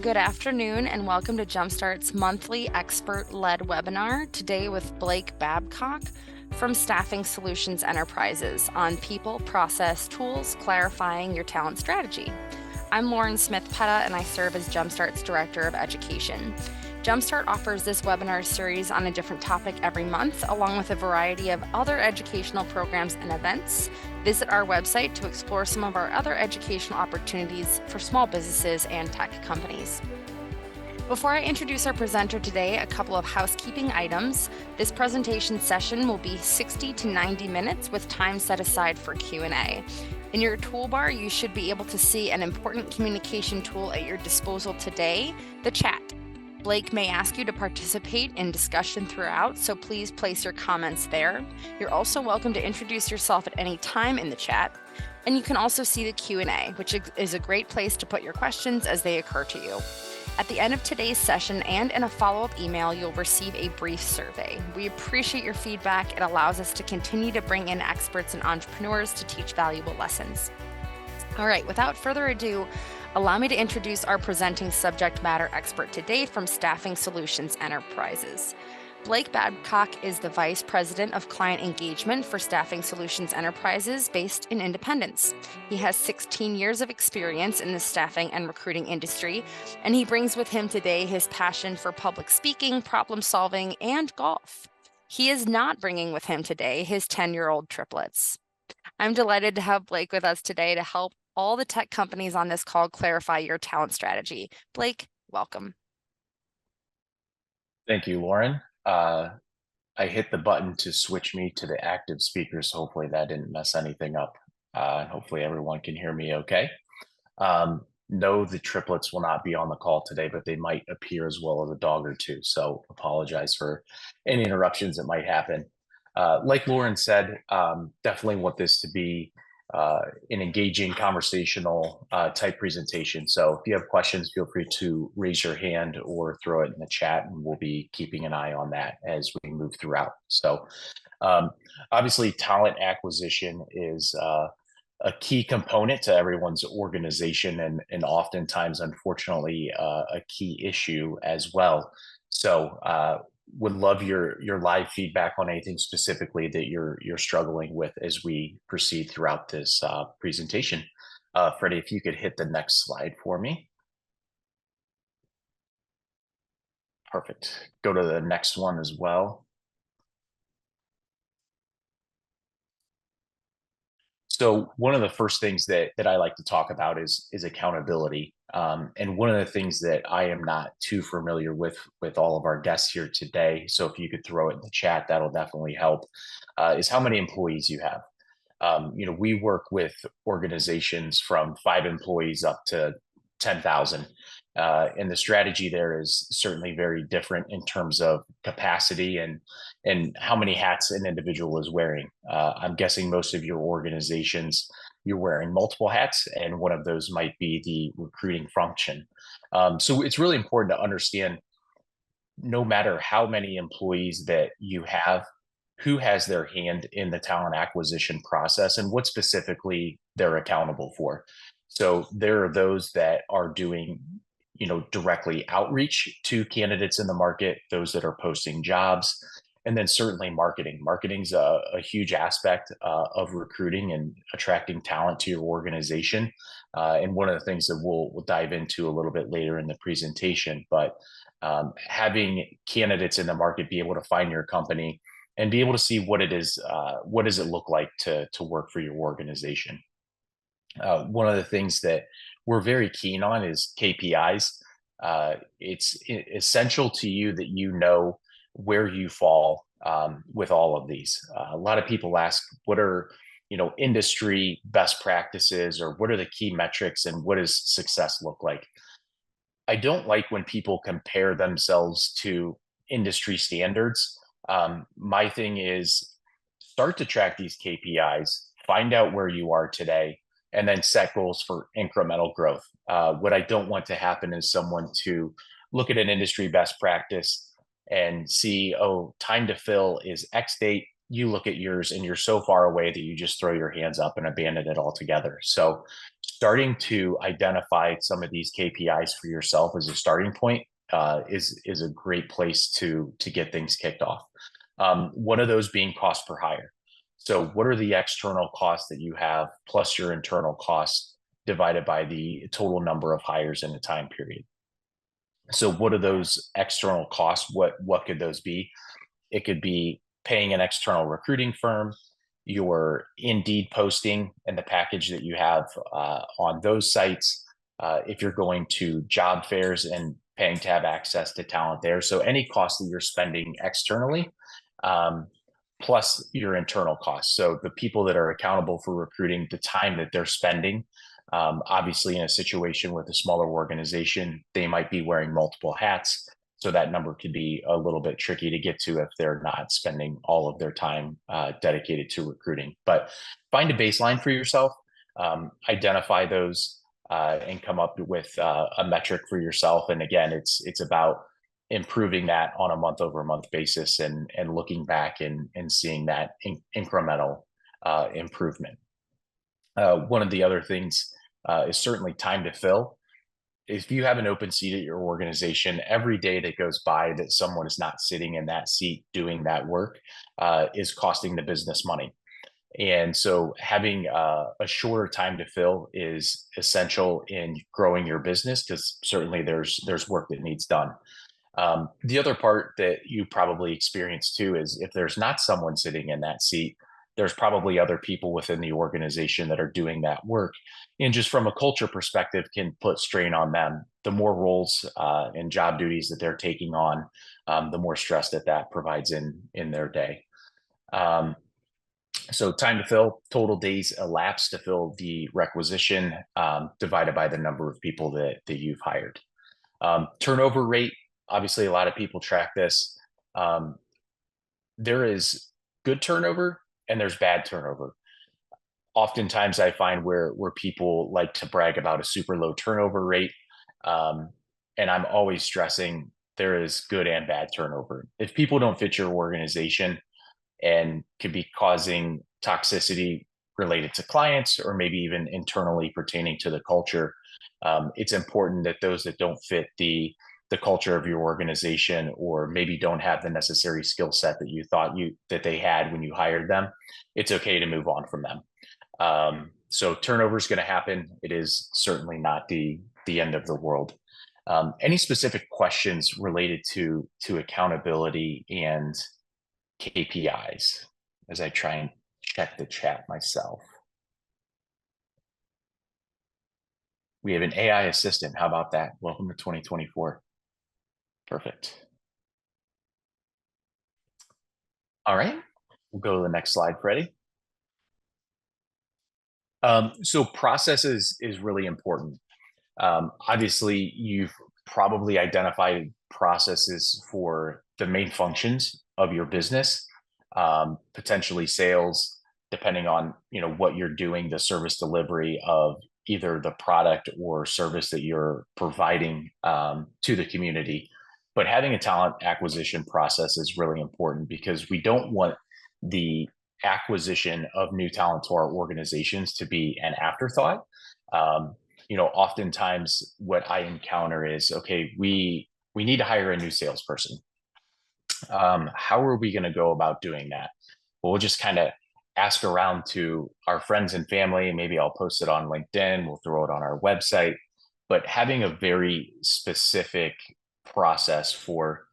Good afternoon and welcome to Jumpstart's monthly expert-led webinar, today with Blake Babcock from Staffing Solutions Enterprises on people, process, tools, clarifying your talent strategy. I'm Lauren Smith-Petta and I serve as Jumpstart's Director of Education. Jumpstart offers this webinar series on a different topic every month, along with a variety of other educational programs and events. Visit our website to explore some of our other educational opportunities for small businesses and tech companies. Before I introduce our presenter today, a couple of housekeeping items. This presentation session will be 60 to 90 minutes with time set aside for Q&A. In your toolbar, you should be able to see an important communication tool at your disposal today, the chat. Blake may ask you to participate in discussion throughout, so please place your comments there. You're also welcome to introduce yourself at any time in the chat. And you can also see the Q&A, which is a great place to put your questions as they occur to you. At the end of today's session and in a follow-up email, you'll receive a brief survey. We appreciate your feedback. It allows us to continue to bring in experts and entrepreneurs to teach valuable lessons. All right, without further ado, allow me to introduce our presenting subject matter expert today from Staffing Solutions Enterprises. Blake Babcock is the Vice President of Client Engagement for Staffing Solutions Enterprises based in Independence. He has 16 years of experience in the staffing and recruiting industry, and he brings with him today his passion for public speaking, problem solving, and golf. He is not bringing with him today his 10-year-old triplets. I'm delighted to have Blake with us today to help all the tech companies on this call clarify your talent strategy. Blake, welcome. Thank you, Lauren. I hit the button to switch me to the active speaker, so hopefully that didn't mess anything up. Hopefully everyone can hear me okay. No, the triplets will not be on the call today, but they might appear as well as a dog or two. So apologize for any interruptions that might happen. Like Lauren said, definitely want this to be an engaging conversational type presentation. So if you have questions, feel free to raise your hand or throw it in the chat, and we'll be keeping an eye on that as we move throughout. So obviously talent acquisition is a key component to everyone's organization and oftentimes, unfortunately, a key issue as well. So would love your live feedback on anything specifically that you're struggling with as we proceed throughout this presentation. Freddie, if you could hit the next slide for me. Perfect. Go to the next one as well. So one of the first things that I like to talk about is accountability. And one of the things that I am not too familiar with all of our guests here today, so if you could throw it in the chat, that'll definitely help, is how many employees you have. We work with organizations from 5 employees up to 10,000. And the strategy there is certainly very different in terms of capacity and how many hats an individual is wearing. I'm guessing most of your organizations, you're wearing multiple hats, and one of those might be the recruiting function. So it's really important to understand, no matter how many employees that you have, who has their hand in the talent acquisition process and what specifically they're accountable for. So there are those that are doing, directly outreach to candidates in the market, those that are posting jobs, and then certainly marketing. Marketing's a huge aspect of recruiting and attracting talent to your organization. And one of the things that we'll dive into a little bit later in the presentation, but having candidates in the market be able to find your company and be able to see what it is, what does it look like to work for your organization. One of the things that we're very keen on is KPIs. It's essential to you that you know where you fall with all of these. A lot of people ask, what are industry best practices, or what are the key metrics, and what does success look like? I don't like when people compare themselves to industry standards. My thing is, start to track these KPIs, find out where you are today, and then set goals for incremental growth. What I don't want to happen is someone to look at an industry best practice and see, oh, time to fill is X date. You look at yours and you're so far away that you just throw your hands up and abandon it altogether. So starting to identify some of these KPIs for yourself as a starting point is a great place to get things kicked off. One of those being cost per hire. So what are the external costs that you have plus your internal costs divided by the total number of hires in a time period? So what are those external costs? What could those be? It could be paying an external recruiting firm, your Indeed posting and the package that you have on those sites. If you're going to job fairs and paying to have access to talent there. So any cost that you're spending externally, um, plus your internal costs. So the people that are accountable for recruiting, the time that they're spending. Obviously, in a situation with a smaller organization, they might be wearing multiple hats. So that number could be a little bit tricky to get to if they're not spending all of their time dedicated to recruiting. But find a baseline for yourself, identify those, and come up with a metric for yourself. And again, it's about improving that on a month over month basis and looking back and seeing that incremental improvement. One of the other things is certainly time to fill. If you have an open seat at your organization, every day that goes by that someone is not sitting in that seat doing that work is costing the business money. And so having a shorter time to fill is essential in growing your business because certainly there's work that needs done. The other part that you probably experience too is if there's not someone sitting in that seat, there's probably other people within the organization that are doing that work. And just from a culture perspective, can put strain on them. The more roles and job duties that they're taking on, the more stress that provides in their day. So time to fill, total days elapsed to fill the requisition, divided by the number of people that you've hired. Turnover rate, obviously a lot of people track this. There is good turnover and there's bad turnover. Oftentimes I find where people like to brag about a super low turnover rate. And I'm always stressing there is good and bad turnover. If people don't fit your organization and could be causing toxicity related to clients or maybe even internally pertaining to the culture, it's important that those that don't fit the culture of your organization or maybe don't have the necessary skill set that you thought that they had when you hired them, it's okay to move on from them. So turnover is going to happen. It is certainly not the end of the world. Any specific questions related to accountability and KPIs as I try and check the chat myself? We have an AI assistant. How about that? Welcome to 2024. Perfect. All right, we'll go to the next slide, Freddie. So processes is really important. Obviously, you've probably identified processes for the main functions of your business, potentially sales, depending on what you're doing, the service delivery of either the product or service that you're providing to the community. But having a talent acquisition process is really important because we don't want the acquisition of new talent to our organizations to be an afterthought. Oftentimes what I encounter is, okay, we need to hire a new salesperson. How are we going to go about doing that? Well, we'll just kind of ask around to our friends and family. Maybe I'll post it on LinkedIn. We'll throw it on our website. But having a very specific process for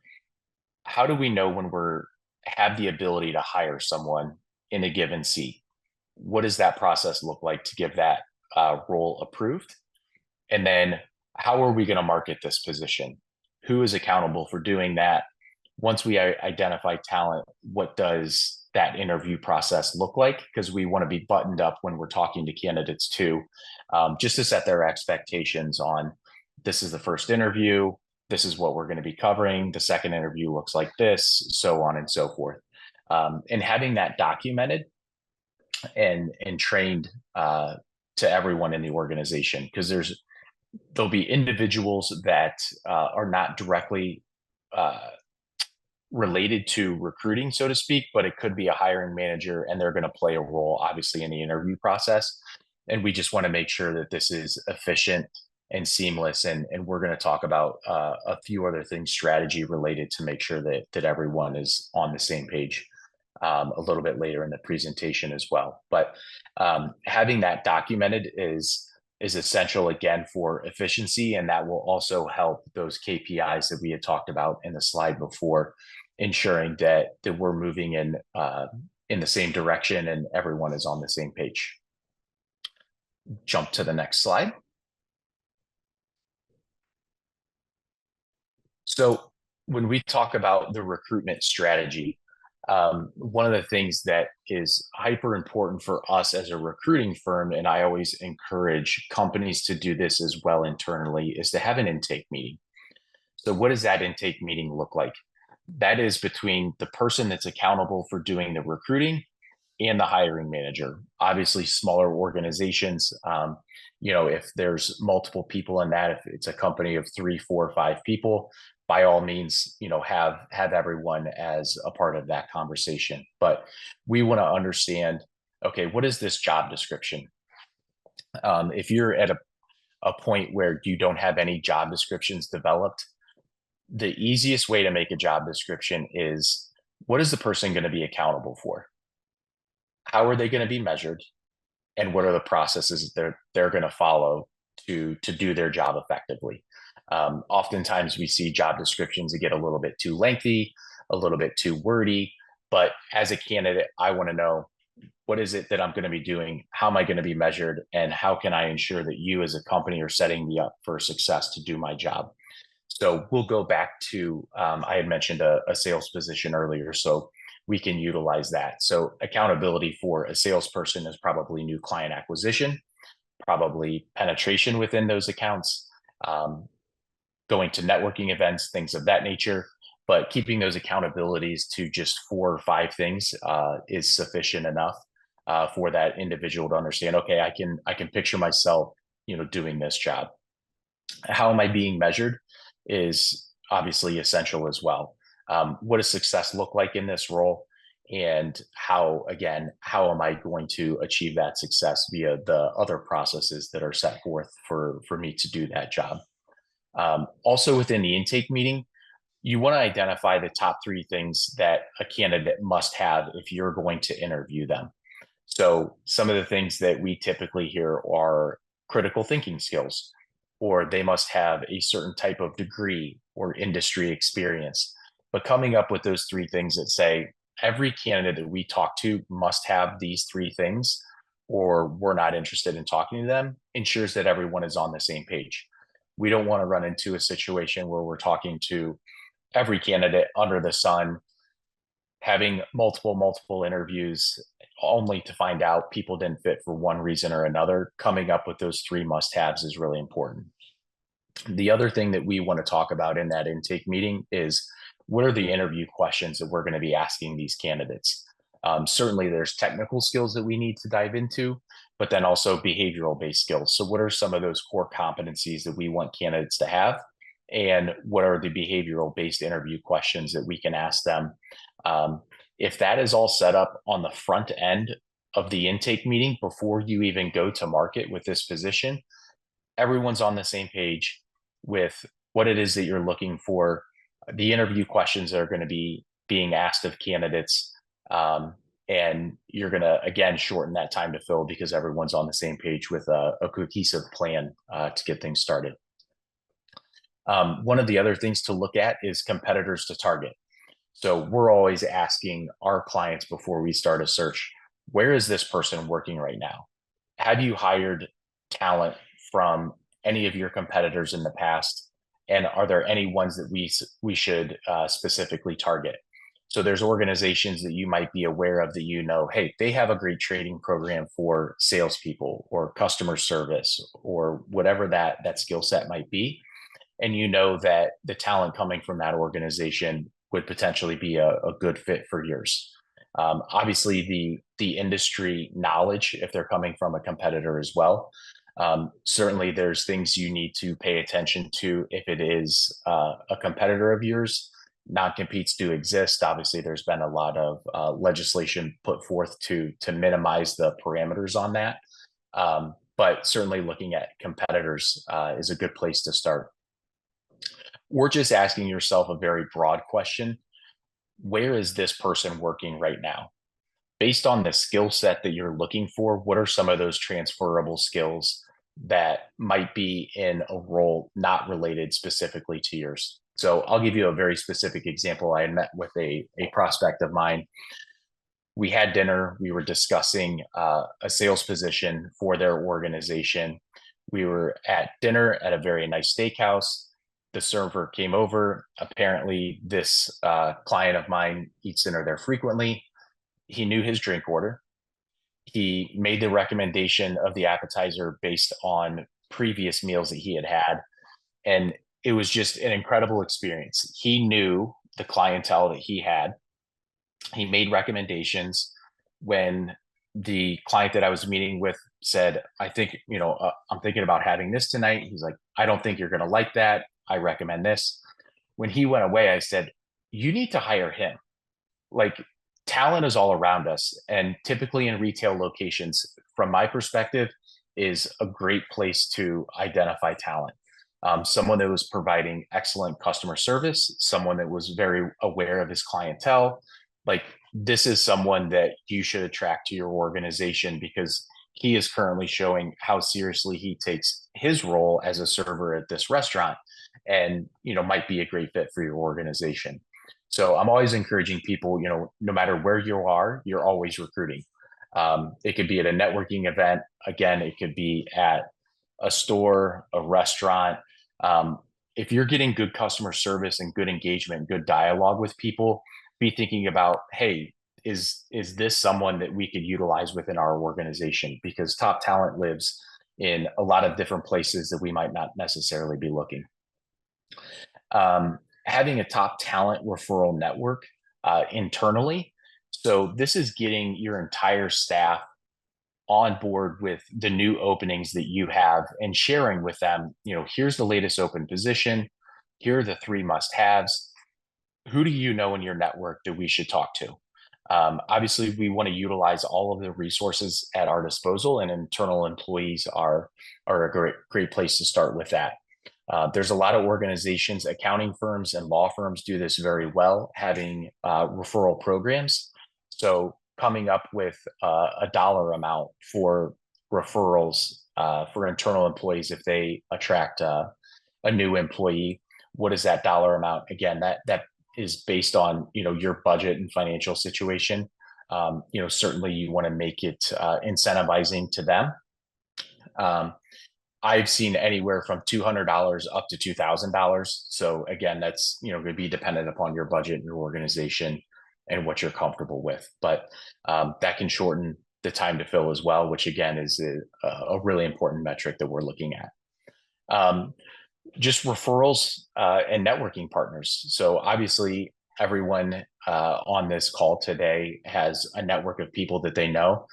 how do we know when we're have the ability to hire someone in a given seat? What does that process look like to give that role approved? And then how are we going to market this position? Who is accountable for doing that? Once we identify talent, what does that interview process look like? Because we want to be buttoned up when we're talking to candidates too, just to set their expectations on this is the first interview, this is what we're going to be covering, the second interview looks like this, so on and so forth. And having that documented and trained to everyone in the organization, because there'll be individuals that are not directly related to recruiting, so to speak, but it could be a hiring manager and they're going to play a role, obviously, in the interview process. And we just want to make sure that this is efficient and seamless. And we're going to talk about a few other things, strategy related, to make sure that everyone is on the same page a little bit later in the presentation as well. But having that documented is essential, again, for efficiency, and that will also help those KPIs that we had talked about in the slide before, ensuring that we're moving in the same direction and everyone is on the same page. Jump to the next slide. So when we talk about the recruitment strategy, one of the things that is hyper important for us as a recruiting firm, and I always encourage companies to do this as well internally, is to have an intake meeting. So what does that intake meeting look like? That is between the person that's accountable for doing the recruiting and the hiring manager. Obviously, smaller organizations, if there's multiple people in that, if it's a company of 3, 4, 5 people, by all means, have everyone as a part of that conversation. But we want to understand, okay, what is this job description? If you're at a point where you don't have any job descriptions developed, the easiest way to make a job description is, what is the person going to be accountable for? How are they going to be measured? And what are the processes they're going to follow to do their job effectively? Oftentimes we see job descriptions that get a little bit too lengthy, a little bit too wordy. But as a candidate, I want to know, what is it that I'm going to be doing? How am I going to be measured? And how can I ensure that you as a company are setting me up for success to do my job? So we'll go back to, I had mentioned a sales position earlier, so we can utilize that. So accountability for a salesperson is probably new client acquisition, probably penetration within those accounts, going to networking events, things of that nature. But keeping those accountabilities to just 4 or 5 things is sufficient enough for that individual to understand, okay, I can picture myself, doing this job. How am I being measured is obviously essential as well. What does success look like in this role? And how am I going to achieve that success via the other processes that are set forth for me to do that job? Also within the intake meeting, you want to identify the top 3 things that a candidate must have if you're going to interview them. So some of the things that we typically hear are critical thinking skills, or they must have a certain type of degree or industry experience. But coming up with those 3 things that say every candidate that we talk to must have these 3 things, or we're not interested in talking to them, ensures that everyone is on the same page. We don't want to run into a situation where we're talking to every candidate under the sun, having multiple interviews, only to find out people didn't fit for one reason or another. Coming up with those 3 must-haves is really important. The other thing that we want to talk about in that intake meeting is, what are the interview questions that we're going to be asking these candidates? Certainly there's technical skills that we need to dive into, but then also behavioral based skills. So what are some of those core competencies that we want candidates to have? And what are the behavioral based interview questions that we can ask them? If that is all set up on the front end of the intake meeting before you even go to market with this position, everyone's on the same page with what it is that you're looking for, the interview questions that are going to be being asked of candidates, and you're going to, again, shorten that time to fill because everyone's on the same page with a cohesive plan to get things started. One of the other things to look at is competitors to target. So we're always asking our clients before we start a search, where is this person working right now? Have you hired talent from any of your competitors in the past? And are there any ones that we should specifically target? So there's organizations that you might be aware of that, hey, they have a great training program for salespeople or customer service or whatever that skill set might be. And that the talent coming from that organization would potentially be a good fit for yours. Obviously, the industry knowledge, if they're coming from a competitor as well. Certainly, there's things you need to pay attention to if it is a competitor of yours. Non-competes do exist. Obviously, there's been a lot of legislation put forth to minimize the parameters on that. But certainly looking at competitors is a good place to start. Or just asking yourself a very broad question: where is this person working right now? Based on the skill set that you're looking for, what are some of those transferable skills that might be in a role not related specifically to yours? So I'll give you a very specific example. I met with a prospect of mine. We had dinner. We were discussing a sales position for their organization. We were at dinner at a very nice steakhouse. The server came over. Apparently, this client of mine eats dinner there frequently. He knew his drink order. He made the recommendation of the appetizer based on previous meals that he had had. And it was just an incredible experience. He knew the clientele that he had. He made recommendations. When the client that I was meeting with said, I think, I'm thinking about having this tonight. He's like, I don't think you're going to like that. I recommend this. When he went away, I said, you need to hire him. Like, talent is all around us. And typically in retail locations, from my perspective, is a great place to identify talent. Someone that was providing excellent customer service, someone that was very aware of his clientele. Like, this is someone that you should attract to your organization because he is currently showing how seriously he takes his role as a server at this restaurant, and might be a great fit for your organization. So I'm always encouraging people, no matter where you are, you're always recruiting. It could be at a networking event. Again, it could be at a store, a restaurant. If you're getting good customer service and good engagement, good dialogue with people, be thinking about, hey, is this someone that we could utilize within our organization? Because top talent lives in a lot of different places that we might not necessarily be looking. Having a top talent referral network internally. So this is getting your entire staff on board with the new openings that you have and sharing with them, here's the latest open position. Here are the 3 must-haves. Who do you know in your network that we should talk to? Obviously, we want to utilize all of the resources at our disposal, and internal employees are a great place to start with that. There's a lot of organizations, accounting firms and law firms do this very well, having referral programs. So coming up with a dollar amount for referrals for internal employees if they attract a new employee. What is that dollar amount? Again, that is based on your budget and financial situation. Certainly you want to make it incentivizing to them. I've seen anywhere from $200 up to $2,000. So again, that's going to be dependent upon your budget and your organization and what you're comfortable with. But that can shorten the time to fill as well, which again is a really important metric that we're looking at. Just referrals and networking partners. So obviously everyone on this call today has a network of people that they know.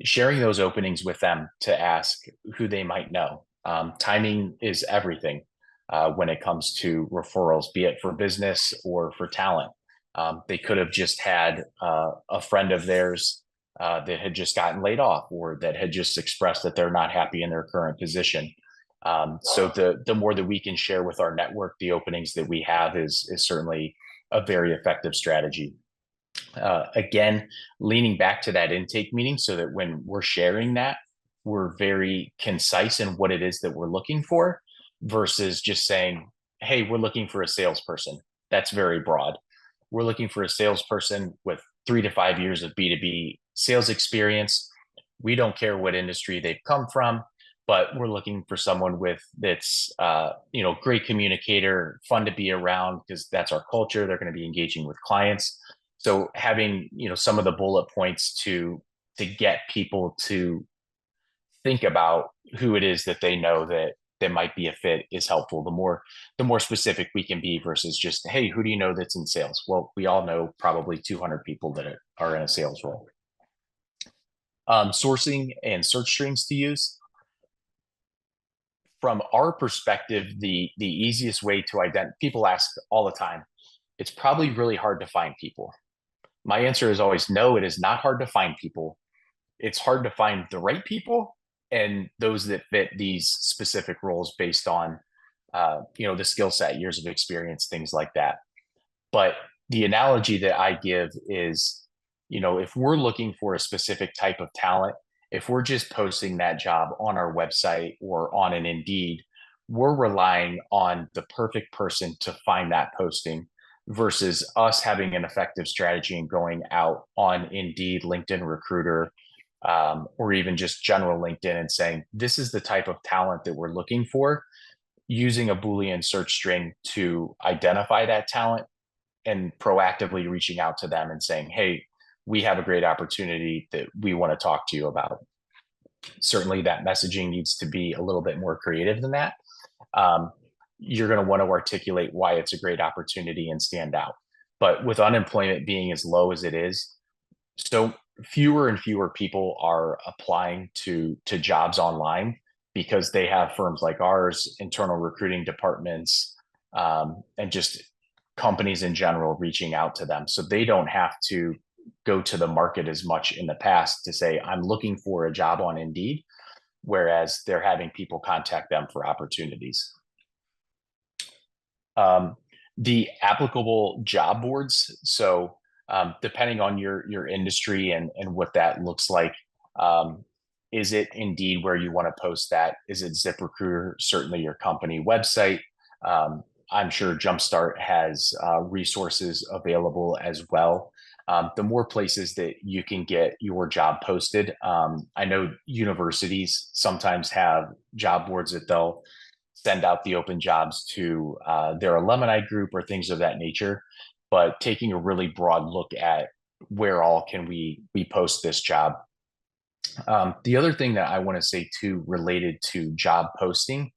Sharing those openings with them to ask who they might know. Timing is everything when it comes to referrals, be it for business or for talent. They could have just had a friend of theirs that had just gotten laid off, or that had just expressed that they're not happy in their current position. So the more that we can share with our network, the openings that we have is certainly a very effective strategy. Again, leaning back to that intake meeting so that when we're sharing that, we're very concise in what it is that we're looking for, versus just saying, hey, we're looking for a salesperson. That's very broad. We're looking for a salesperson with 3 to 5 years of B2B sales experience. We don't care what industry they've come from, but we're looking for someone that's great communicator, fun to be around because that's our culture. They're going to be engaging with clients. So having some of the bullet points to get people to think about who it is that they know that might be a fit is helpful. The more specific we can be versus just, hey, who do you know that's in sales? Well, we all know probably 200 people that are in a sales role. Sourcing and search strings to use. From our perspective, the easiest way to identify, people ask all the time, it's probably really hard to find people. My answer is always no, it is not hard to find people. It's hard to find the right people, and those that fit these specific roles based on the skill set, years of experience, things like that. But the analogy that I give is, if we're looking for a specific type of talent, if we're just posting that job on our website or on an Indeed, we're relying on the perfect person to find that posting versus us having an effective strategy and going out on Indeed, LinkedIn Recruiter, or even just general LinkedIn and saying, this is the type of talent that we're looking for, using a Boolean search string to identify that talent and proactively reaching out to them and saying, hey, we have a great opportunity that we want to talk to you about. Certainly that messaging needs to be a little bit more creative than that. You're going to want to articulate why it's a great opportunity and stand out. But with unemployment being as low as it is, so fewer and fewer people are applying to jobs online because they have firms like ours, internal recruiting departments, and just companies in general reaching out to them. So they don't have to go to the market as much in the past to say, I'm looking for a job on Indeed, whereas they're having people contact them for opportunities. The applicable job boards. So depending on your industry and what that looks like, is it Indeed where you want to post that? Is it ZipRecruiter? Certainly your company website. I'm sure Jumpstart has resources available as well. The more places that you can get your job posted. I know universities sometimes have job boards that they'll send out the open jobs to their alumni group or things of that nature, but taking a really broad look at where all can we post this job. The other thing that I want to say too, related to job posting,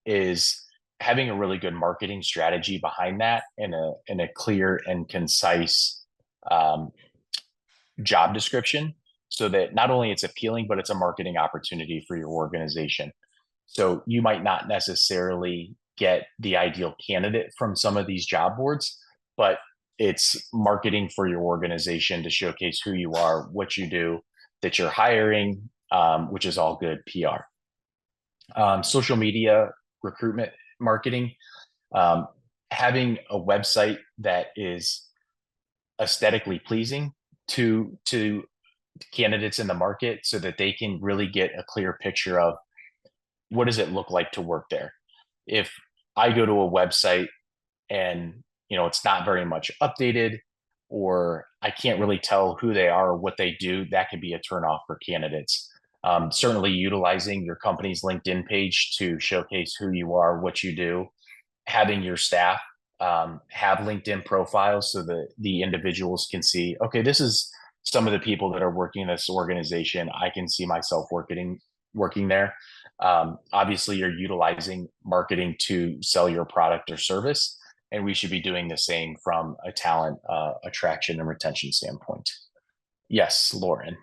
is having a really good marketing strategy behind that and a clear and concise job description, so that not only it's appealing, but it's a marketing opportunity for your organization. So you might not necessarily get the ideal candidate from some of these job boards, but it's marketing for your organization to showcase who you are, what you do, that you're hiring, which is all good PR. Social media, recruitment, marketing, having a website that is aesthetically pleasing to candidates in the market so that they can really get a clear picture of what does it look like to work there. If I go to a website and it's not very much updated, or I can't really tell who they are or what they do, that could be a turnoff for candidates. Certainly utilizing your company's LinkedIn page to showcase who you are, what you do, having your staff have LinkedIn profiles so that the individuals can see, okay, this is some of the people that are working in this organization. I can see myself working there. Obviously, you're utilizing marketing to sell your product or service, and we should be doing the same from a talent attraction and retention standpoint. Yes, Lauren.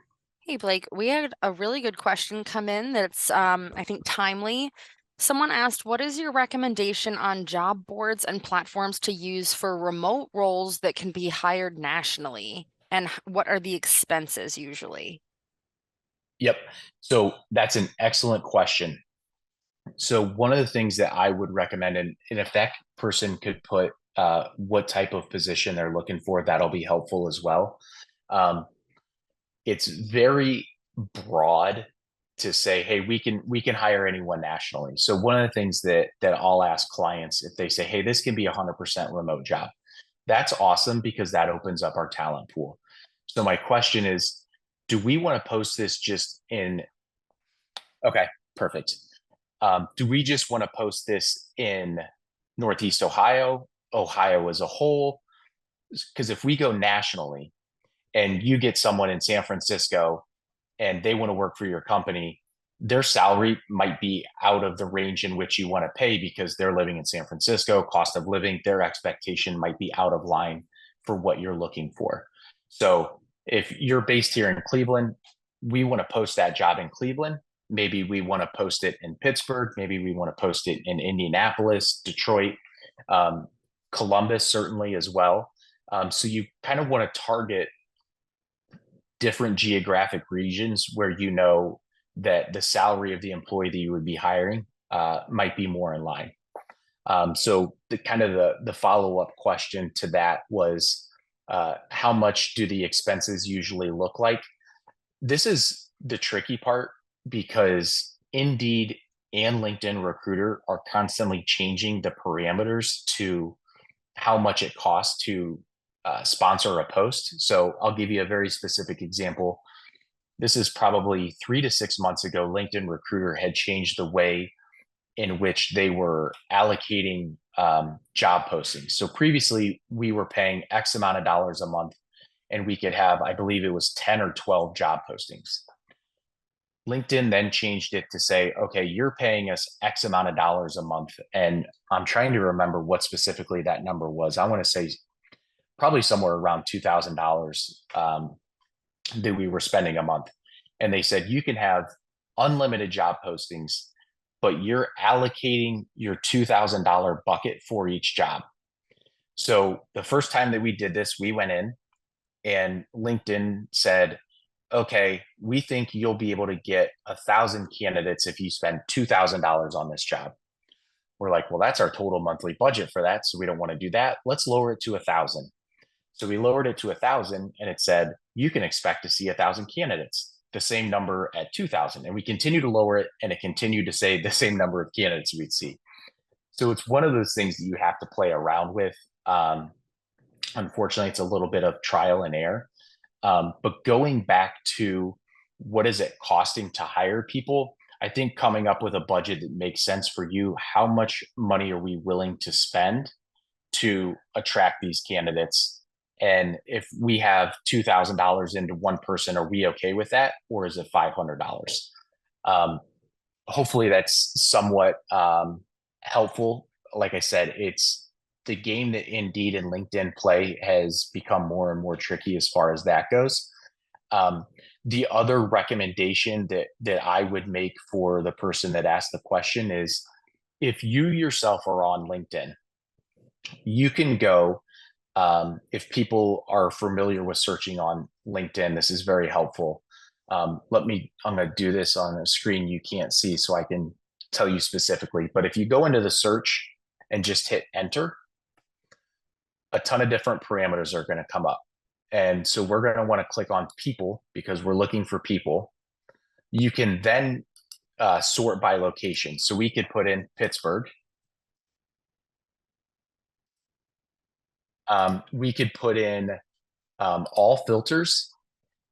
Hey, Blake, we had a really good question come in that's, I think, timely. Someone asked, what is your recommendation on job boards and platforms to use for remote roles that can be hired nationally? And what are the expenses usually? Yep. So that's an excellent question. So one of the things that I would recommend, and if that person could put what type of position they're looking for, that'll be helpful as well. It's very broad to say, hey, we can hire anyone nationally. So one of the things that I'll ask clients, if they say, hey, this can be 100% remote job, that's awesome because that opens up our talent pool. So my question is, do we want to post this just in? Okay, perfect. Do we just want to post this in Northeast Ohio, Ohio as a whole? Because if we go nationally and you get someone in San Francisco and they want to work for your company, their salary might be out of the range in which you want to pay because they're living in San Francisco, cost of living, their expectation might be out of line for what you're looking for. So if you're based here in Cleveland, we want to post that job in Cleveland. Maybe we want to post it in Pittsburgh. Maybe we want to post it in Indianapolis, Detroit, Columbus, certainly as well. So you kind of want to target different geographic regions where that the salary of the employee that you would be hiring might be more in line. So the kind of the follow-up question to that was, how much do the expenses usually look like? This is the tricky part because Indeed and LinkedIn Recruiter are constantly changing the parameters to how much it costs to sponsor a post. So I'll give you a very specific example. This is probably 3 to 6 months ago. LinkedIn Recruiter had changed the way in which they were allocating job postings. So previously, we were paying X amount of dollars a month, and we could have, I believe it was 10 or 12 job postings. LinkedIn then changed it to say, okay, you're paying us X amount of dollars a month. And I'm trying to remember what specifically that number was. I want to say probably somewhere around $2,000 that we were spending a month. And they said, you can have unlimited job postings, but you're allocating your $2,000 bucket for each job. So the first time that we did this, we went in and LinkedIn said, okay, we think you'll be able to get 1,000 candidates if you spend $2,000 on this job. We're like, well, that's our total monthly budget for that. So we don't want to do that. Let's lower it to 1,000. So we lowered it to 1,000 and it said, you can expect to see 1,000 candidates, the same number at 2,000. And we continue to lower it and it continued to say the same number of candidates we'd see. So it's one of those things that you have to play around with. Unfortunately, it's a little bit of trial and error. But going back to what is it costing to hire people, I think coming up with a budget that makes sense for you, how much money are we willing to spend to attract these candidates? And if we have $2,000 into one person, are we okay with that? Or is it $500? Hopefully that's somewhat helpful. Like I said, it's the game that Indeed and LinkedIn play has become more and more tricky as far as that goes. The other recommendation that I would make for the person that asked the question is, if you yourself are on LinkedIn, you can go, if people are familiar with searching on LinkedIn, this is very helpful. I'm going to do this on a screen you can't see so I can tell you specifically. But if you go into the search and just hit enter, a ton of different parameters are going to come up. And so we're going to want to click on people because we're looking for people. You can then sort by location. So we could put in Pittsburgh. We could put in all filters,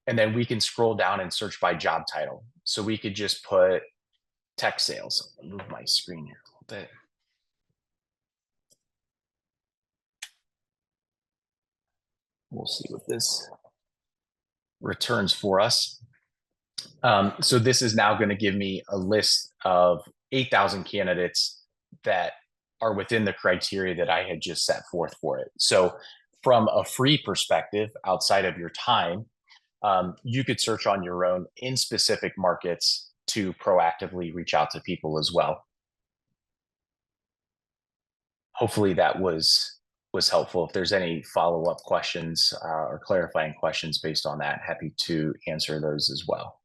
and then we can scroll down and search by job title. So we could just put tech sales. I'll move my screen here a little bit. We'll see what this returns for us. So this is now going to give me a list of 8,000 candidates that are within the criteria that I had just set forth for it. So from a free perspective, outside of your time, you could search on your own in specific markets to proactively reach out to people as well. Hopefully that was helpful. If there's any follow-up questions or clarifying questions based on that, happy to answer those as well.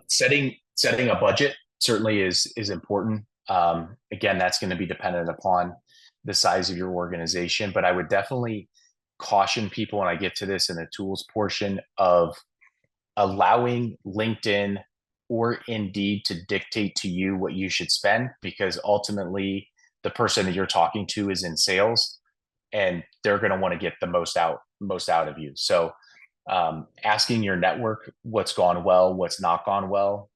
Setting a budget certainly is important. Again, that's going to be dependent upon the size of your organization, but I would definitely caution people when I get to this in the tools portion of allowing LinkedIn or Indeed to dictate to you what you should spend, because ultimately the person that you're talking to is in sales and they're going to want to get the most out of you. So asking your network what's gone well, what's not gone well,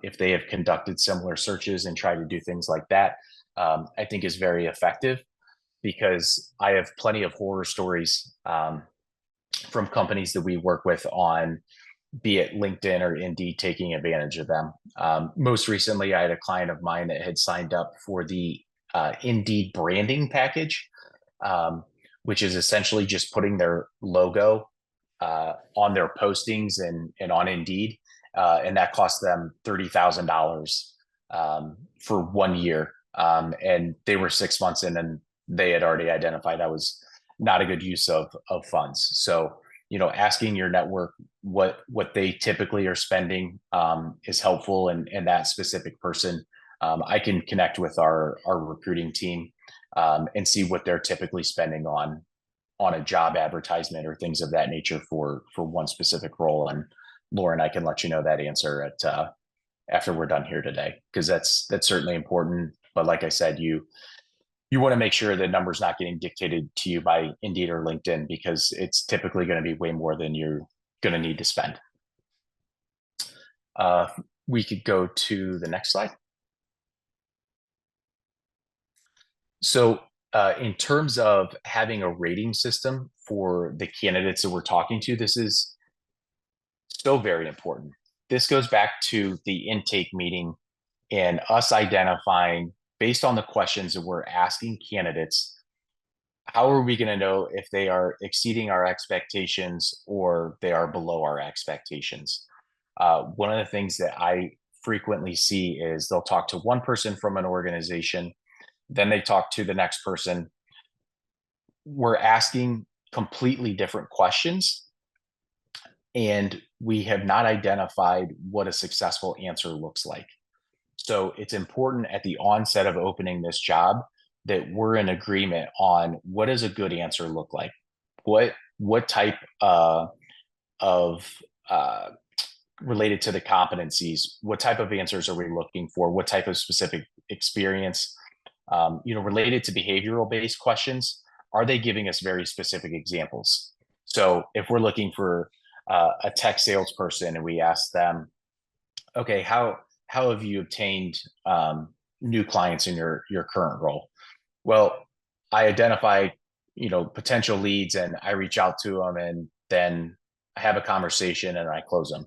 if they have conducted similar searches and tried to do things like that, I think is very effective, because I have plenty of horror stories from companies that we work with on, be it LinkedIn or Indeed, taking advantage of them. Most recently, I had a client of mine that had signed up for the Indeed branding package, which is essentially just putting their logo on their postings and on Indeed. And that cost them $30,000 for 1 year. And they were 6 months in and they had already identified I was not a good use of funds. So, asking your network what they typically are spending is helpful, and that specific person, I can connect with our recruiting team and see what they're typically spending on a job advertisement or things of that nature for one specific role. And Lauren, I can let you know that answer at after we're done here today, because that's certainly important. But like I said, you want to make sure the number's not getting dictated to you by Indeed or LinkedIn, because it's typically going to be way more than you're going to need to spend. We could go to the next slide. So in terms of having a rating system for the candidates that we're talking to, this is so very important. This goes back to the intake meeting and us identifying, based on the questions that we're asking candidates, how are we going to know if they are exceeding our expectations or they are below our expectations? One of the things that I frequently see is they'll talk to one person from an organization, then they talk to the next person. We're asking completely different questions, and we have not identified what a successful answer looks like. So it's important at the onset of opening this job that we're in agreement on what does a good answer look like. What type of related to the competencies, what type of answers are we looking for? What type of specific experience? Related to behavioral based questions, are they giving us very specific examples? So if we're looking for a tech salesperson and we ask them, okay, how have you obtained new clients in your current role? Well, I identify potential leads, and I reach out to them, and then I have a conversation and I close them.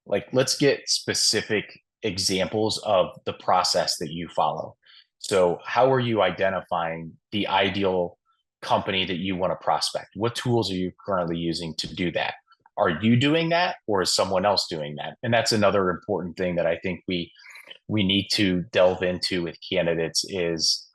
Like, let's get specific examples of the process that you follow. So how are you identifying the ideal company that you want to prospect? What tools are you currently using to do that? Are you doing that, or is someone else doing that? And that's another important thing that I think we need to delve into with candidates is,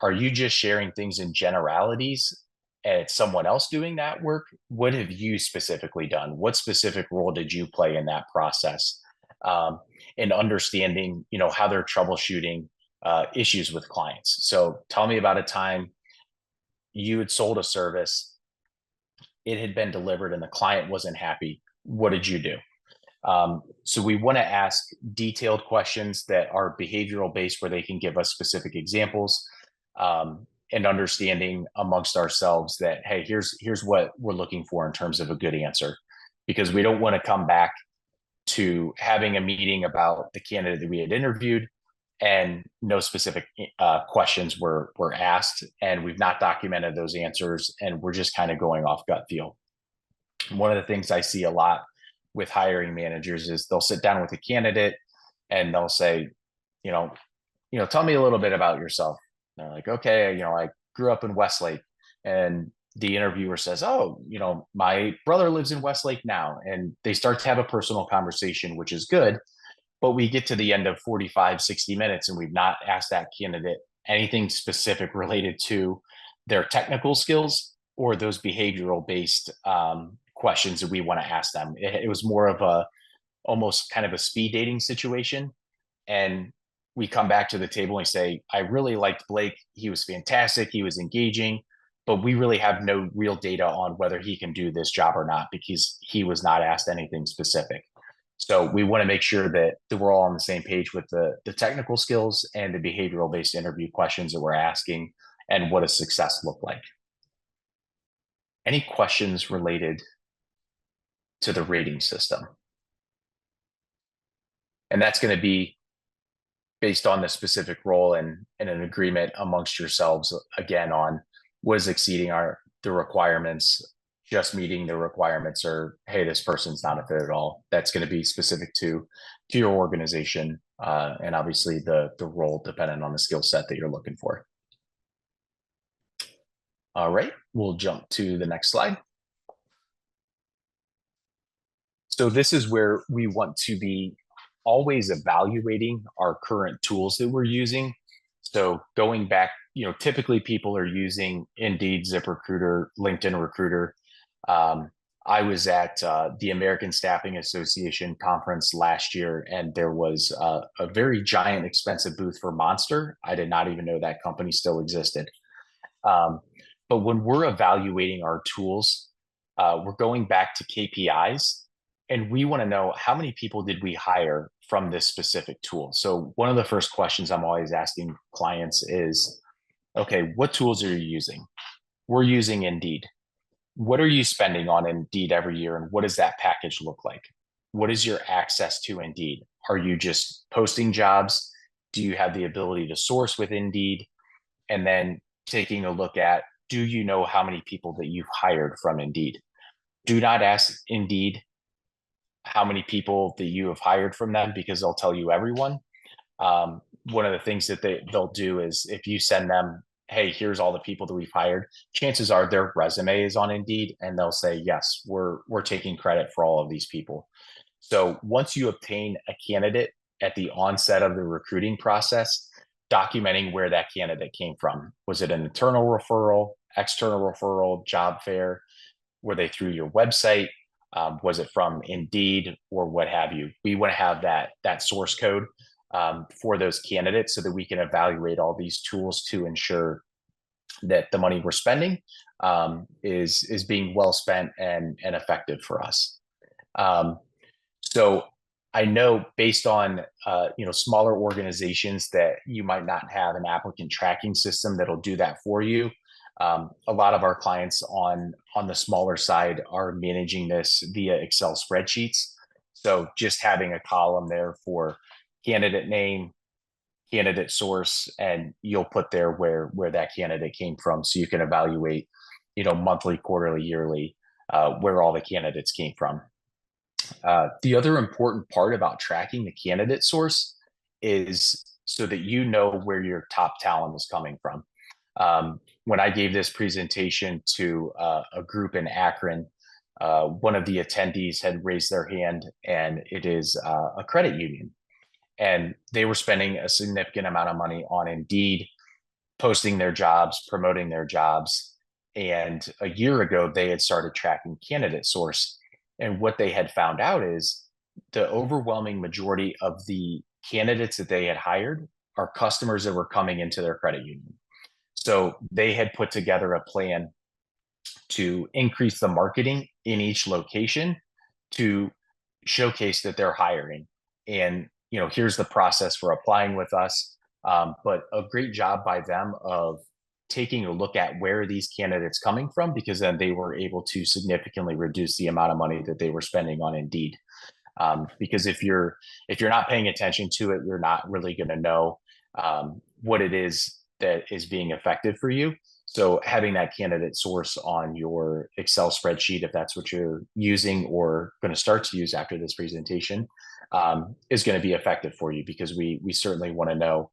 are you just sharing things in generalities and it's someone else doing that work? What have you specifically done? What specific role did you play in that process? And understanding, how they're troubleshooting issues with clients. So tell me about a time you had sold a service, it had been delivered, and the client wasn't happy. What did you do? So we want to ask detailed questions that are behavioral based, where they can give us specific examples, and understanding amongst ourselves that, hey, here's what we're looking for in terms of a good answer, because we don't want to come back to having a meeting about the candidate that we had interviewed and no specific questions were asked, and we've not documented those answers, and we're just kind of going off gut feel. One of the things I see a lot with hiring managers is they'll sit down with a candidate and they'll say, tell me a little bit about yourself. And they're like, okay, I grew up in Westlake. And the interviewer says, oh, my brother lives in Westlake now. And they start to have a personal conversation, which is good. But we get to the end of 45, 60 minutes and we've not asked that candidate anything specific related to their technical skills or those behavioral based questions that we want to ask them. It was more of a almost kind of a speed dating situation. And we come back to the table and say, I really liked Blake. He was fantastic. He was engaging, but we really have no real data on whether he can do this job or not, because he was not asked anything specific. So we want to make sure that we're all on the same page with the technical skills and the behavioral based interview questions that we're asking, and what does success look like. Any questions related to the rating system? And that's going to be based on the specific role and an agreement amongst yourselves, again, on what is exceeding the requirements, just meeting the requirements, or, hey, this person's not a fit at all. That's going to be specific to your organization, and obviously the role, dependent on the skill set that you're looking for. All right, we'll jump to the next slide. So this is where we want to be always evaluating our current tools that we're using. So going back typically people are using Indeed, ZipRecruiter, LinkedIn Recruiter. Um, I was at the American Staffing Association conference last year, and there was a very giant, expensive booth for Monster. I did not even know that company still existed. Um, but when we're evaluating our tools, we're going back to KPIs, and we want to know how many people did we hire from this specific tool. So one of the first questions I'm always asking clients is, okay, what tools are you using? We're using Indeed. What are you spending on Indeed every year, and what does that package look like? What is your access to Indeed? Are you just posting jobs? Do you have the ability to source with Indeed? And then taking a look at, do you know how many people that you've hired from Indeed? Do not ask Indeed how many people that you have hired from them, because they'll tell you everyone. One of the things that they'll do is, if you send them, hey, here's all the people that we've hired, chances are their resume is on Indeed, and they'll say, yes, we're taking credit for all of these people. So once you obtain a candidate at the onset of the recruiting process, documenting where that candidate came from. Was it an internal referral, external referral, job fair? Were they through your website? Was it from Indeed or what have you? We want to have that source code for those candidates so that we can evaluate all these tools to ensure that the money we're spending is being well spent and effective for us. So I know, based on smaller organizations, that you might not have an applicant tracking system that'll do that for you. A lot of our clients on the smaller side are managing this via Excel spreadsheets. So just having a column there for candidate name, candidate source, and you'll put there where that candidate came from, so you can evaluate, monthly, quarterly, yearly, where all the candidates came from. The other important part about tracking the candidate source is so that you know where your top talent is coming from. When I gave this presentation to a group in Akron, one of the attendees had raised their hand, and it is a credit union. And they were spending a significant amount of money on Indeed, posting their jobs, promoting their jobs. And a year ago, they had started tracking candidate source. And what they had found out is the overwhelming majority of the candidates that they had hired are customers that were coming into their credit union. So they had put together a plan to increase the marketing in each location to showcase that they're hiring. And, here's the process for applying with us. But a great job by them of taking a look at where are these candidates coming from, because then they were able to significantly reduce the amount of money that they were spending on Indeed. Because if you're not paying attention to it, you're not really going to know what it is that is being effective for you. So having that candidate source on your Excel spreadsheet, if that's what you're using or going to start to use after this presentation, is going to be effective for you, because we certainly want to know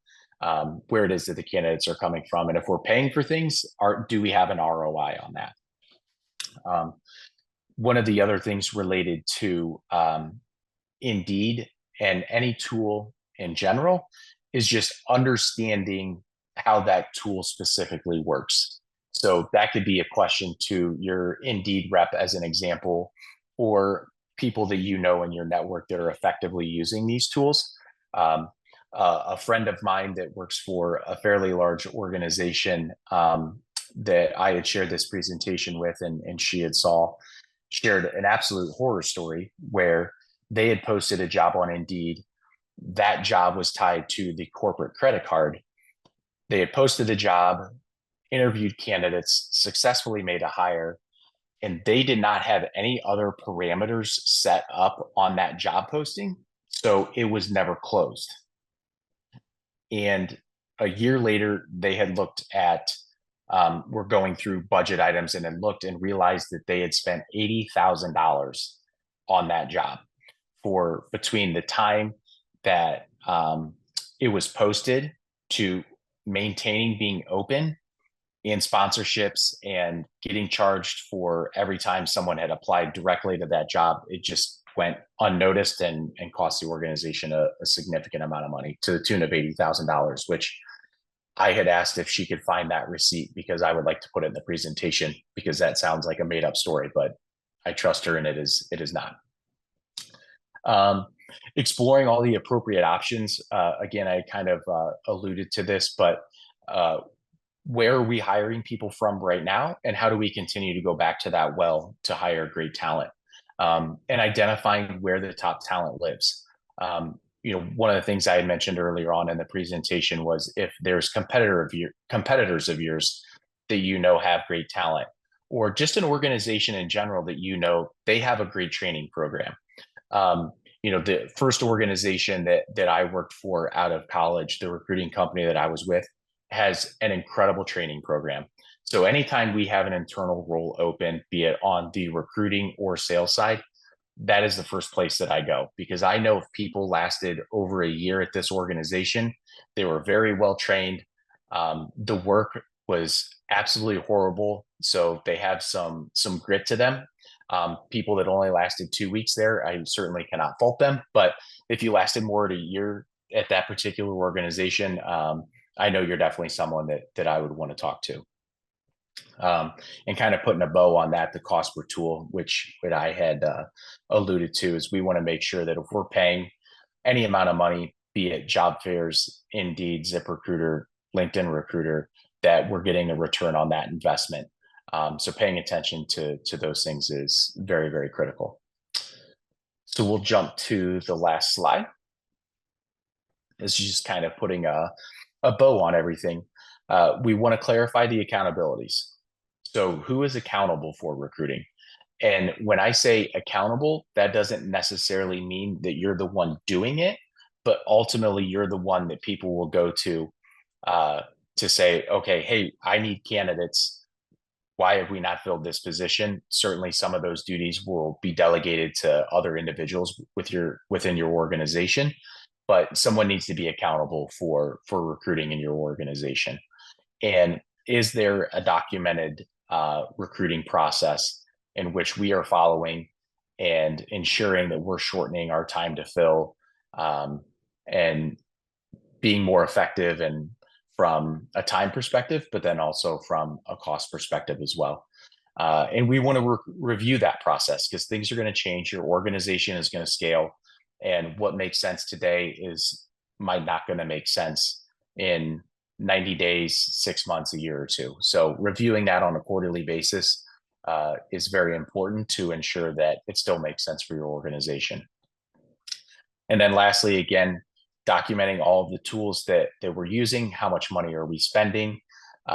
where it is that the candidates are coming from. And if we're paying for things, do we have an ROI on that? One of the other things related to Indeed and any tool in general is just understanding how that tool specifically works. So that could be a question to your Indeed rep, as an example, or people that you know in your network that are effectively using these tools. A friend of mine that works for a fairly large organization that I had shared this presentation with, and she had shared an absolute horror story where they had posted a job on Indeed. That job was tied to the corporate credit card. They had posted the job, interviewed candidates, successfully made a hire, and they did not have any other parameters set up on that job posting. So it was never closed. And a year later, they had looked at, were going through budget items, and then looked and realized that they had spent $80,000 on that job for between the time that it was posted to maintaining being open, and sponsorships, and getting charged for every time someone had applied directly to that job. It just went unnoticed and cost the organization a significant amount of money, to the tune of $80,000, which I had asked if she could find that receipt because I would like to put it in the presentation because that sounds like a made up story, but I trust her and it is not. Um, Exploring all the appropriate options. Again, I kind of alluded to this, but where are we hiring people from right now? And how do we continue to go back to that well to hire great talent? And identifying where the top talent lives. One of the things I had mentioned earlier on in the presentation was if there's competitors of yours that have great talent, or just an organization in general that they have a great training program. The first organization that I worked for out of college, the recruiting company that I was with, has an incredible training program. So anytime we have an internal role open, be it on the recruiting or sales side, that is the first place that I go, because I know if people lasted over a year at this organization, they were very well trained. The work was absolutely horrible, so they have some grit to them. People that only lasted 2 weeks there, I certainly cannot fault them. But if you lasted more than a year at that particular organization, I know you're definitely someone that I would want to talk to. And kind of putting a bow on that, the cost per tool, which I had alluded to, is we want to make sure that if we're paying any amount of money, be it job fairs, Indeed, ZipRecruiter, LinkedIn Recruiter, that we're getting a return on that investment. So paying attention to those things is very, very critical. So we'll jump to the last slide. It's just kind of putting a bow on everything. We want to clarify the accountabilities. So who is accountable for recruiting? And when I say accountable, that doesn't necessarily mean that you're the one doing it, but ultimately you're the one that people will go to say, okay, hey, I need candidates. Why have we not filled this position? Certainly some of those duties will be delegated to other individuals within your organization, but someone needs to be accountable for recruiting in your organization. And is there a documented recruiting process in which we are following and ensuring that we're shortening our time to fill, and being more effective, and from a time perspective, but then also from a cost perspective as well. And we want to review that process, because things are going to change. Your organization is going to scale, and what makes sense today might not going to make sense in 90 days, 6 months, a year or two. So reviewing that on a quarterly basis is very important to ensure that it still makes sense for your organization. And then lastly, again, documenting all of the tools that we're using. How much money are we spending?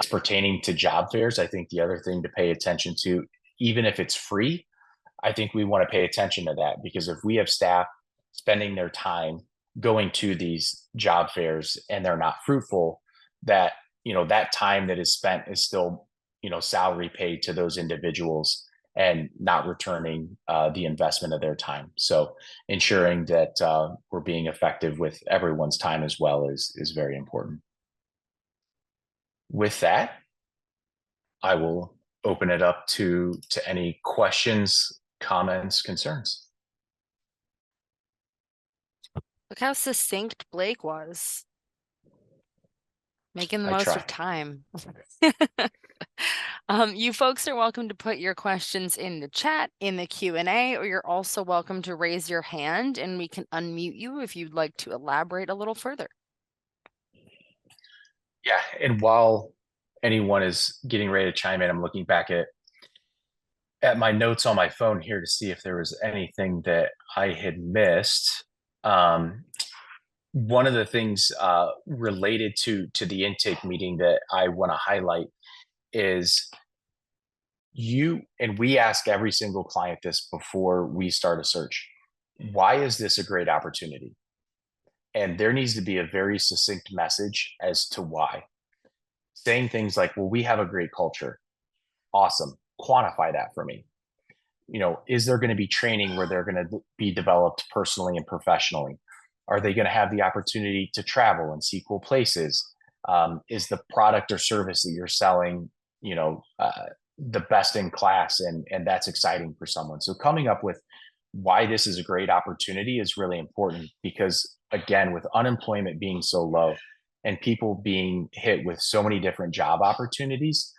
Pertaining to job fairs, I think the other thing to pay attention to, even if it's free, I think we want to pay attention to that, because if we have staff spending their time going to these job fairs and they're not fruitful, that that time that is spent is still salary paid to those individuals and not returning the investment of their time. So ensuring that we're being effective with everyone's time as well is very important. With that, I will open it up to any questions, comments, concerns. Look how succinct Blake was. Making the most of time. You folks are welcome to put your questions in the chat, in the Q&A, or you're also welcome to raise your hand and we can unmute you if you'd like to elaborate a little further. Yeah, and while anyone is getting ready to chime in, I'm looking back at my notes on my phone here to see if there was anything that I had missed. One of the things related to the intake meeting that I want to highlight is we ask every single client this before we start a search. Why is this a great opportunity? And there needs to be a very succinct message as to why. Saying things like, well, we have a great culture. Awesome. Quantify that for me. Is there going to be training where they're going to be developed personally and professionally? Are they going to have the opportunity to travel and see cool places? Is the product or service that you're selling, the best in class, and that's exciting for someone? So coming up with why this is a great opportunity is really important, because again, with unemployment being so low and people being hit with so many different job opportunities,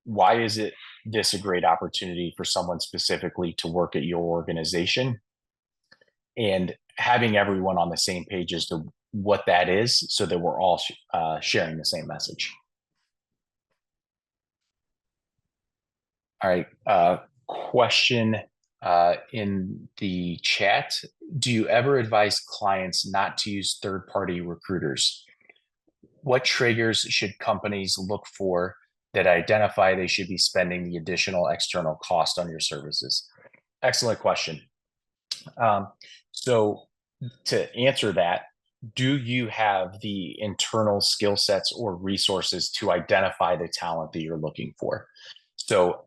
why is it this a great opportunity for someone specifically to work at your organization? And having everyone on the same page as to what that is so that we're all sharing the same message. All right. Question in the chat. Do you ever advise clients not to use third-party recruiters? What triggers should companies look for that identify they should be spending the additional external cost on your services? Excellent question. Um, so to answer that, do you have the internal skill sets or resources to identify the talent that you're looking for? So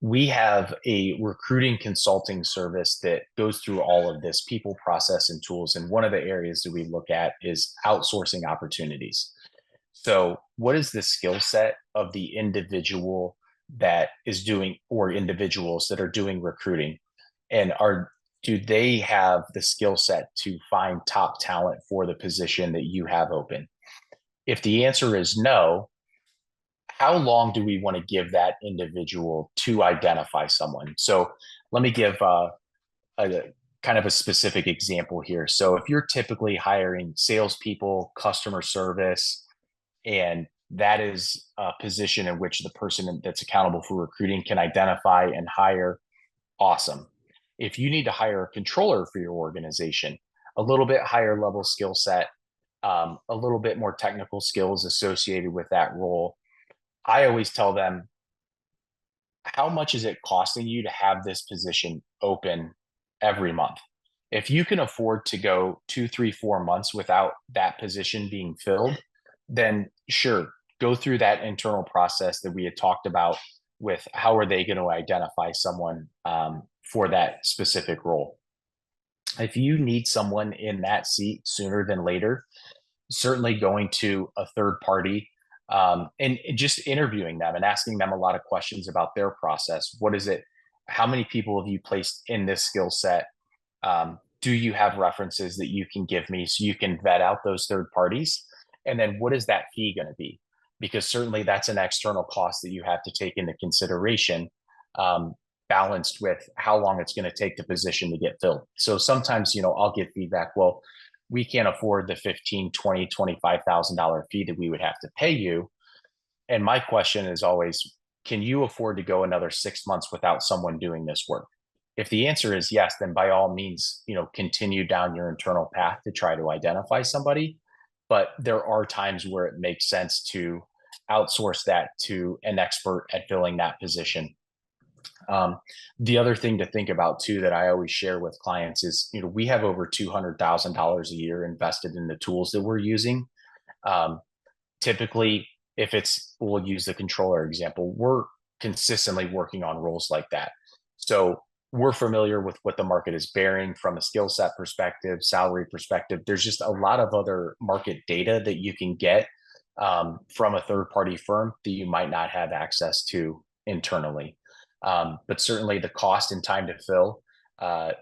we have a recruiting consulting service that goes through all of this people, process, and tools. And one of the areas that we look at is outsourcing opportunities. So, what is the skill set of the individual that is doing, or individuals that are doing recruiting? And do they have the skill set to find top talent for the position that you have open? If the answer is no, how long do we want to give that individual to identify someone? So let me give a kind of a specific example here. So if you're typically hiring salespeople, customer service, and that is a position in which the person that's accountable for recruiting can identify and hire, awesome. If you need to hire a controller for your organization, a little bit higher level skill set, a little bit more technical skills associated with that role, I always tell them, how much is it costing you to have this position open every month? If you can afford to go 2, 3, 4 months without that position being filled, then sure, go through that internal process that we had talked about with how are they going to identify someone for that specific role. If you need someone in that seat sooner than later, certainly going to a third party and just interviewing them and asking them a lot of questions about their process. What is it? How many people have you placed in this skill set? Do you have references that you can give me so you can vet out those third parties? And then what is that fee going to be? Because certainly that's an external cost that you have to take into consideration, um, balanced with how long it's going to take the position to get filled. So sometimes, I'll get feedback. Well, we can't afford the 15, 20, $25,000 fee that we would have to pay you. And my question is always, can you afford to go another 6 months without someone doing this work? If the answer is yes, then by all means, continue down your internal path to try to identify somebody. But there are times where it makes sense to outsource that to an expert at filling that position. The other thing to think about too that I always share with clients is, we have over $200,000 a year invested in the tools that we're using. Um, Typically, if we'll use the controller example, we're consistently working on roles like that. So we're familiar with what the market is bearing from a skill set perspective, salary perspective. There's just a lot of other market data that you can get from a third party firm that you might not have access to internally. But certainly the cost and time to fill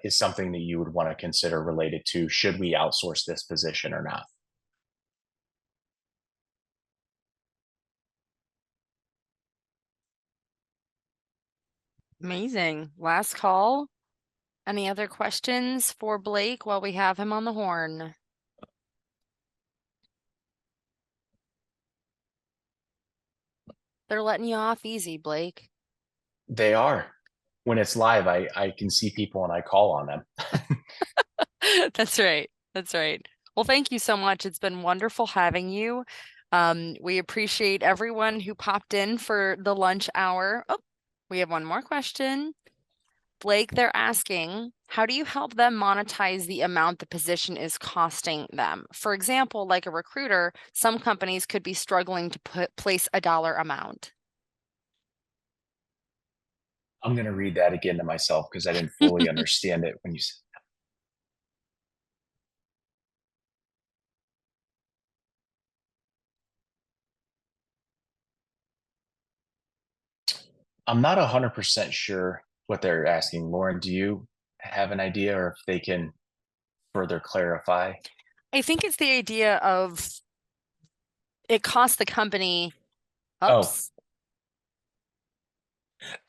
is something that you would want to consider related to should we outsource this position or not. Amazing. Last call. Any other questions for Blake while we have him on the horn? They're letting you off easy, Blake. They are. When it's live, I can see people and I call on them. That's right. That's right. Well, thank you so much. It's been wonderful having you. We appreciate everyone who popped in for the lunch hour. Oh, we have one more question. Blake, they're asking, how do you help them monetize the amount the position is costing them? For example, like a recruiter, some companies could be struggling to place a dollar amount. I'm going to read that again to myself because I didn't fully understand it when you said. I'm not 100% sure what they're asking. Lauren, do you have an idea or if they can further clarify? I think it's the idea of It costs the company, Oh, oops.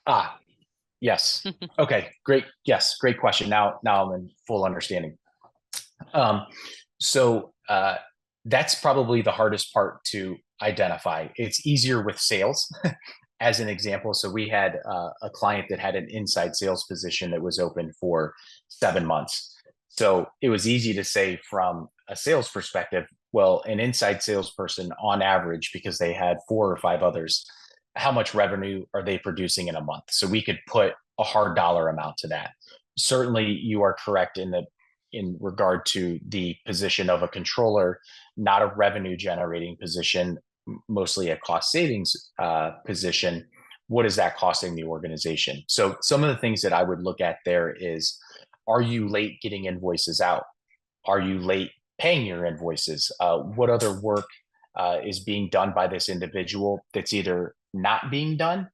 ah, yes. Okay, great. Yes, great question. Now I'm in full understanding. Um, so that's probably the hardest part to identify. It's easier with sales, as an example. So we had a client that had an inside sales position that was open for 7 months. So it was easy to say from a sales perspective, well, an inside salesperson on average, because they had 4 or 5 others, how much revenue are they producing in a month? So we could put a hard dollar amount to that. Certainly, you are correct in regard to the position of a controller, not a revenue generating position, mostly a cost savings position. What is that costing the organization? So some of the things that I would look at there is, are you late getting invoices out? Are you late paying your invoices? What other work is being done by this individual that's either not being done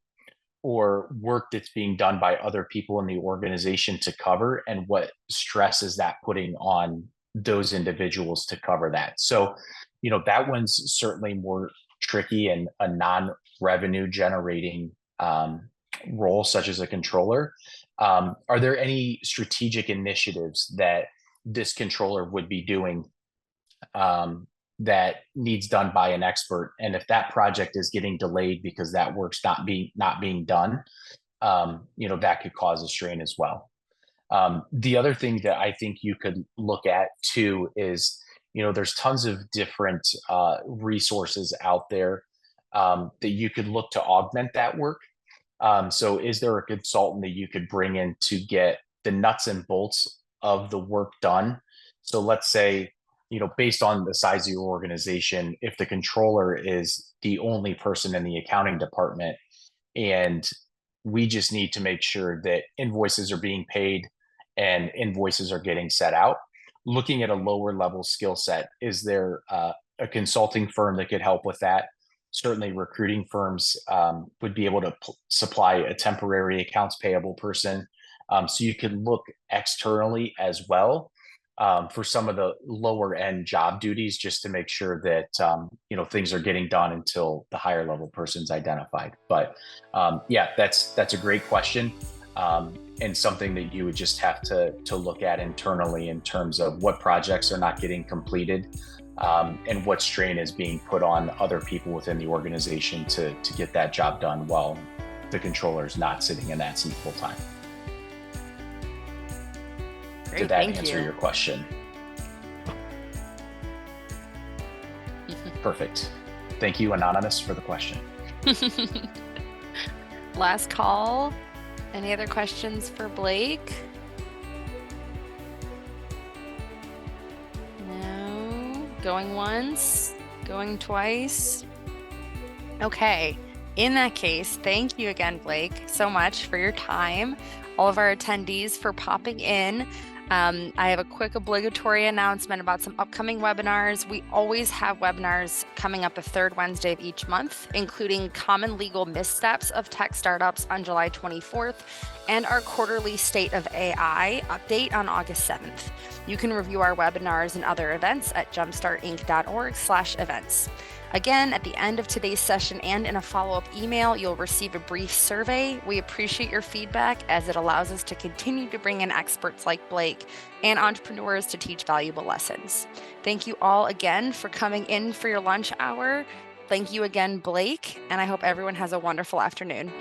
or work that's being done by other people in the organization to cover, and what stress is that putting on those individuals to cover that? So that one's certainly more tricky and a non-revenue generating role, such as a controller. Are there any strategic initiatives that this controller would be doing that needs done by an expert? And if that project is getting delayed because that work's not being done, that could cause a strain as well. The other thing that I think you could look at too is, there's tons of different resources out there that you could look to augment that work. So is there a consultant that you could bring in to get the nuts and bolts of the work done? So let's say, based on the size of your organization, if the controller is the only person in the accounting department, and we just need to make sure that invoices are being paid and invoices are getting set out, looking at a lower level skill set, is there a consulting firm that could help with that? Certainly recruiting firms would be able to supply a temporary accounts payable person. So you could look externally as well for some of the lower end job duties, just to make sure that things are getting done until the higher level person's identified. But yeah, that's a great question, and something that you would just have to look at internally in terms of what projects are not getting completed, and what strain is being put on other people within the organization to get that job done while the controller is not sitting in that seat full time. Great, Did that thank answer you. your question? Perfect. Thank you, Anonymous, for the question. Last call. Any other questions for Blake? No. Going once, going twice. Okay. In that case, thank you again, Blake, so much for your time. All of our attendees for popping in. I have a quick obligatory announcement about some upcoming webinars. We always have webinars coming up the third Wednesday of each month, including common legal missteps of tech startups on July 24th and our quarterly State of AI update on August 7th. You can review our webinars and other events at jumpstartinc.org/events. Again, at the end of today's session and in a follow-up email, you'll receive a brief survey. We appreciate your feedback, as it allows us to continue to bring in experts like Blake and entrepreneurs to teach valuable lessons. Thank you all again for coming in for your lunch hour. Thank you again, Blake, and I hope everyone has a wonderful afternoon.